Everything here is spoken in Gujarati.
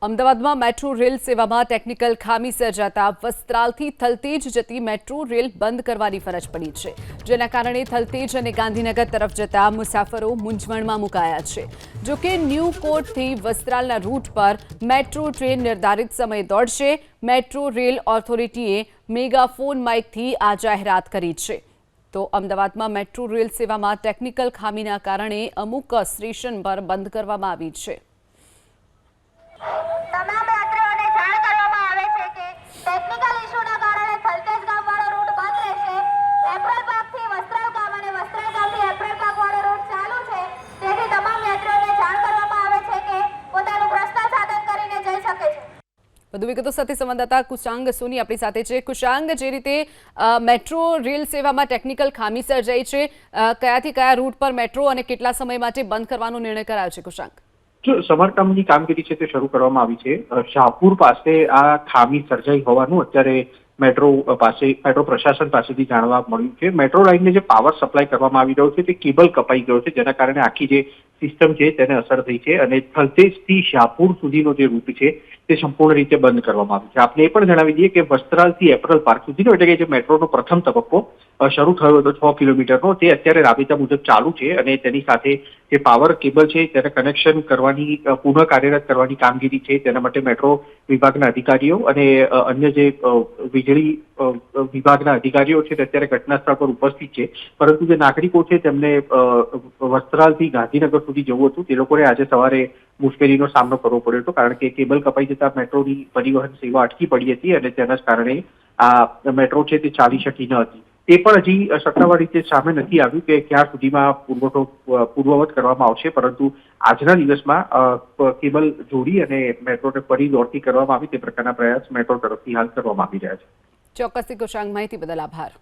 અમદાવાદમાં મેટ્રો રેલ સેવામાં ટેકનિકલ ખામી સર્જાતા વસ્ત્રાલથી થલતેજ જતી મેટ્રો રેલ બંધ કરવાની ફરજ પડી છે, જેના કારણે થલતેજ અને ગાંધીનગર તરફ જતા મુસાફરો મૂંઝવણમાં મુકાયા છે। જો કે ન્યૂ કોર્ટથી વસ્ત્રાલના રૂટ પર મેટ્રો ટ્રેન નિર્ધારિત સમયે દોડશે। મેટ્રો રેલ ઓથોરિટીએ મેગાફોન માઇકથી આ જાહેરાત કરી છે। તો અમદાવાદમાં મેટ્રો રેલ સેવામાં ટેકનિકલ ખામીના કારણે અમુક સ્ટેશન પર બંધ કરવામાં આવી છે। તમામ યાત્રીઓને જાણ કરવામાં આવે છે કે ટેકનિકલ ઇશ્યુના કારણે થલતેજ ગામવાળો રૂટ બંધ રહેશે। એપ્રિલ પાર્કથી વસ્ત્રાલ ગામ અને વસ્ત્રાલ ગામથી એપ્રિલ પાર્કવાળો રૂટ ચાલુ છે, તેથી તમામ યાત્રીઓને જાણ કરવામાં આવે છે કે પોતાનું પર્સનલ સાધન કરીને જઈ શકે છે। વધુ વિગતો સાથે સંવાદદાતા કુશાંગ સોની આપણી સાથે છે। કુશાંગ, જે રીતે મેટ્રો રેલ સેવામાં ટેકનિકલ ખામી સર્જાઈ છે, કયાથી કયા રૂટ પર મેટ્રો અને કેટલા સમય માટે બંધ કરવાનો નિર્ણય કરાયો છે? કુશાંગ, જો સમારકામની કામગીરી છે તે શરૂ કરવામાં આવી છે। શાહપુર પાસે આ ખામી સર્જાઈ હોવાનું અત્યારે મેટ્રો પ્રશાસન પાસેથી જાણવા મળ્યું છે। મેટ્રો લાઇનને જે પાવર સપ્લાય કરવામાં આવી રહ્યો છે તે કેબલ કપાઈ ગયો છે, જેના કારણે આખી જે સિસ્ટમ છે તેને અસર થઈ છે અને થલતેજથી શાહપુર સુધીનો જે રૂટ છે તે સંપૂર્ણ રીતે બંધ કરવામાં આવ્યો છે। આપને એ પણ જણાવી દઈએ કે વસ્ત્રાલથી એપ્રિલ પાર્ક સુધીનો, એટલે કે જે મેટ્રોનો પ્રથમ તબક્કો શરૂ થયો હતો 6 કિલોમીટરનો, તે અત્યારે રાબેતા મુજબ ચાલુ છે અને તેની સાથે જે પાવર કેબલ છે તેને કનેક્શન કરવાની, પુનઃ કાર્યરત કરવાની કામગીરી છે, તેના માટે મેટ્રો વિભાગના અધિકારીઓ અને અન્ય જે વીજળી વિભાગના અધિકારીઓ છે તે અત્યારે ઘટના સ્થળ પર ઉપસ્થિત છે। પરંતુ જે નાગરિકો છે તેમને વસ્ત્રાલથી ગાંધીનગર સુધી જવું હતું, તે લોકોને આજે સવારે મુશ્કેલીનો સામનો કરવો પડ્યો હતો, કારણ કે કેબલ કપાઈ જતા મેટ્રોની પરિવહન સેવા અટકી પડી હતી અને તેના જ કારણે આ મેટ્રો છે તે ચાલી શકી ન હતી। તે પણ હજી સત્તાવાર રીતે સામે નથી આવ્યું કે ક્યાં સુધીમાં પુરવઠો પૂર્વવત કરવામાં આવશે, પરંતુ આજના દિવસમાં કેબલ જોડી અને મેટ્રોને ફરી દોડતી કરવામાં આવી તે પ્રકારના પ્રયાસ મેટ્રો તરફથી હાલ કરવામાં આવી રહ્યા છે। ચોક્કસથી કુશાંગ, માહિતી બદલ આભાર।